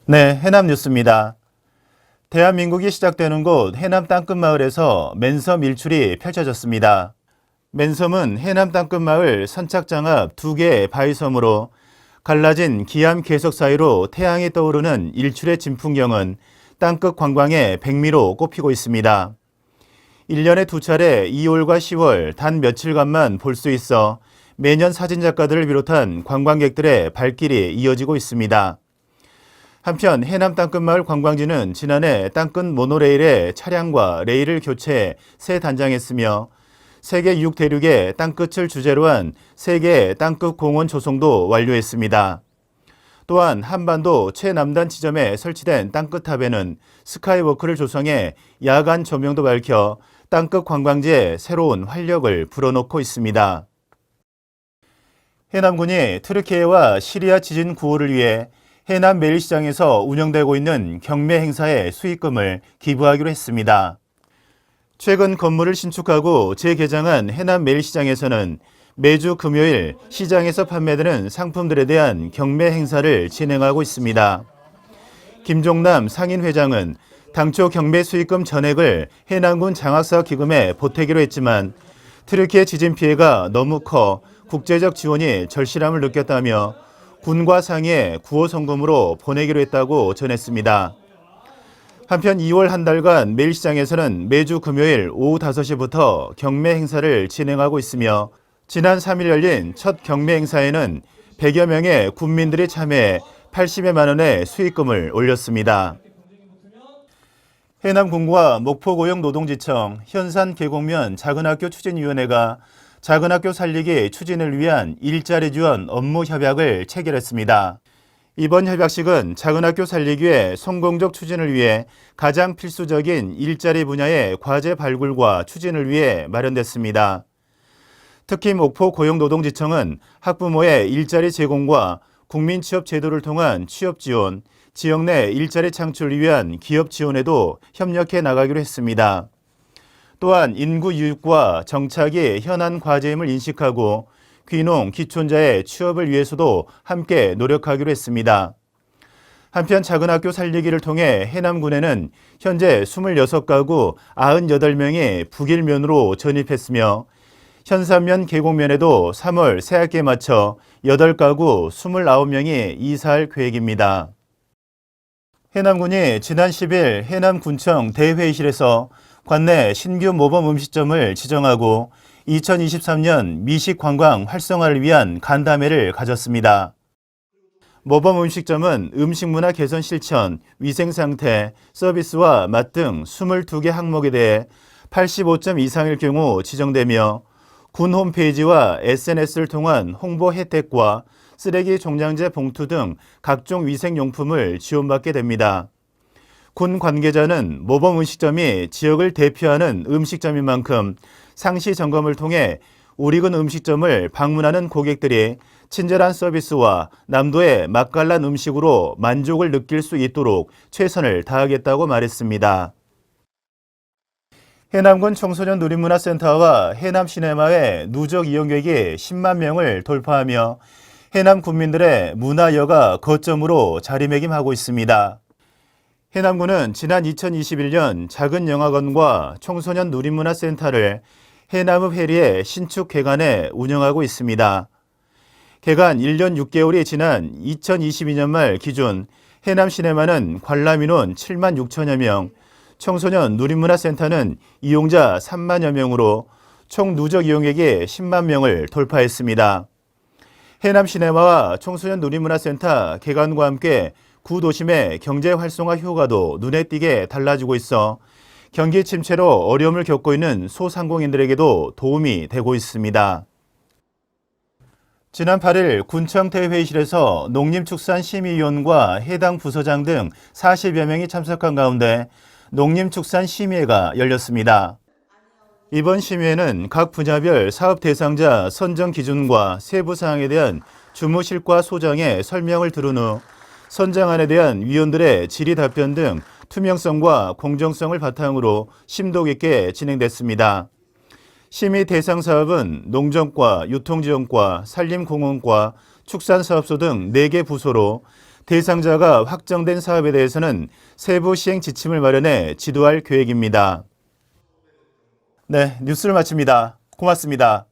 네, 해남 뉴스입니다. 대한민국이 시작되는 곳 해남 땅끝마을에서 맨섬 일출이 펼쳐졌습니다. 맨섬은 해남 땅끝마을 선착장 앞 2개의 바위섬으로 갈라진 기암 계석 사이로 태양이 떠오르는 일출의 진풍경은 땅끝 관광의 백미로 꼽히고 있습니다. 1년에 2차례 2월과 10월 단 며칠간만 볼 수 있어 매년 사진작가들을 비롯한 관광객들의 발길이 이어지고 있습니다. 한편 해남 땅끝마을 관광지는 지난해 땅끝 모노레일의 차량과 레일을 교체 새 단장했으며 세계 6대륙의 땅끝을 주제로 한 세계 땅끝 공원 조성도 완료했습니다. 또한 한반도 최남단 지점에 설치된 땅끝탑에는 스카이워크를 조성해 야간 조명도 밝혀 땅끝 관광지에 새로운 활력을 불어넣고 있습니다. 해남군이 트르키예와 시리아 지진 구호를 위해 해남 매일시장에서 운영되고 있는 경매 행사의 수익금을 기부하기로 했습니다. 최근 건물을 신축하고 재개장한 해남 매일시장에서는 매주 금요일 시장에서 판매되는 상품들에 대한 경매 행사를 진행하고 있습니다. 김종남 상인회장은 당초 경매 수익금 전액을 해남군 장학사업 기금에 보태기로 했지만 트르키예 지진 피해가 너무 커 국제적 지원이 절실함을 느꼈다며 군과 상의해 구호 성금으로 보내기로 했다고 전했습니다. 한편 2월 한 달간 매일시장에서는 매주 금요일 오후 5시부터 경매 행사를 진행하고 있으며 지난 3일 열린 첫 경매 행사에는 100여 명의 군민들이 참여해 80여만 원의 수익금을 올렸습니다. 해남군과 목포고용노동지청, 현산계곡면 작은학교 추진위원회가 작은학교 살리기 추진을 위한 일자리 지원 업무 협약을 체결했습니다. 이번 협약식은 작은학교 살리기의 성공적 추진을 위해 가장 필수적인 일자리 분야의 과제 발굴과 추진을 위해 마련됐습니다. 특히 목포고용노동지청은 학부모의 일자리 제공과 국민취업 제도를 통한 취업 지원, 지역 내 일자리 창출을 위한 기업 지원에도 협력해 나가기로 했습니다. 또한 인구 유입과 정착이 현안 과제임을 인식하고 귀농, 귀촌자의 취업을 위해서도 함께 노력하기로 했습니다. 한편 작은학교 살리기를 통해 해남군에는 현재 26가구 98명이 북일면으로 전입했으며 현산면 계곡면에도 3월 새학기에 맞춰 8가구 29명이 이사할 계획입니다. 해남군이 지난 10일 해남군청 대회의실에서 관내 신규 모범 음식점을 지정하고 2023년 미식 관광 활성화를 위한 간담회를 가졌습니다. 모범 음식점은 음식 문화 개선 실천, 위생 상태, 서비스와 맛 등 22개 항목에 대해 85점 이상일 경우 지정되며 군 홈페이지와 SNS를 통한 홍보 혜택과 쓰레기 종량제 봉투 등 각종 위생용품을 지원받게 됩니다. 군 관계자는 모범 음식점이 지역을 대표하는 음식점인 만큼 상시 점검을 통해 우리군 음식점을 방문하는 고객들이 친절한 서비스와 남도의 맛깔난 음식으로 만족을 느낄 수 있도록 최선을 다하겠다고 말했습니다. 해남군 청소년 누리문화센터와 해남시네마의 누적 이용객이 10만 명을 돌파하며 해남 군민들의 문화여가 거점으로 자리매김하고 있습니다. 해남군은 지난 2021년 작은 영화관과 청소년 누리문화센터를 해남읍 해리에 신축 개관해 운영하고 있습니다. 개관 1년 6개월이 지난 2022년 말 기준 해남 시네마는 관람 인원 7만 6천여 명, 청소년 누리문화센터는 이용자 3만여 명으로 총 누적 이용객이 10만 명을 돌파했습니다. 해남 시네마와 청소년 누리문화센터 개관과 함께 구도심의 경제 활성화 효과도 눈에 띄게 달라지고 있어 경기 침체로 어려움을 겪고 있는 소상공인들에게도 도움이 되고 있습니다. 지난 8일 군청 대회의실에서 농림축산심의위원과 해당 부서장 등 40여 명이 참석한 가운데 농림축산심의회가 열렸습니다. 이번 심의회는 각 분야별 사업 대상자 선정 기준과 세부 사항에 대한 주무실과 소장의 설명을 들은 후 선정안에 대한 위원들의 질의 답변 등 투명성과 공정성을 바탕으로 심도 깊게 진행됐습니다. 심의 대상 사업은 농정과, 유통지원과, 산림공원과, 축산사업소 등 4개 부서로 대상자가 확정된 사업에 대해서는 세부 시행 지침을 마련해 지도할 계획입니다. 네, 뉴스를 마칩니다. 고맙습니다.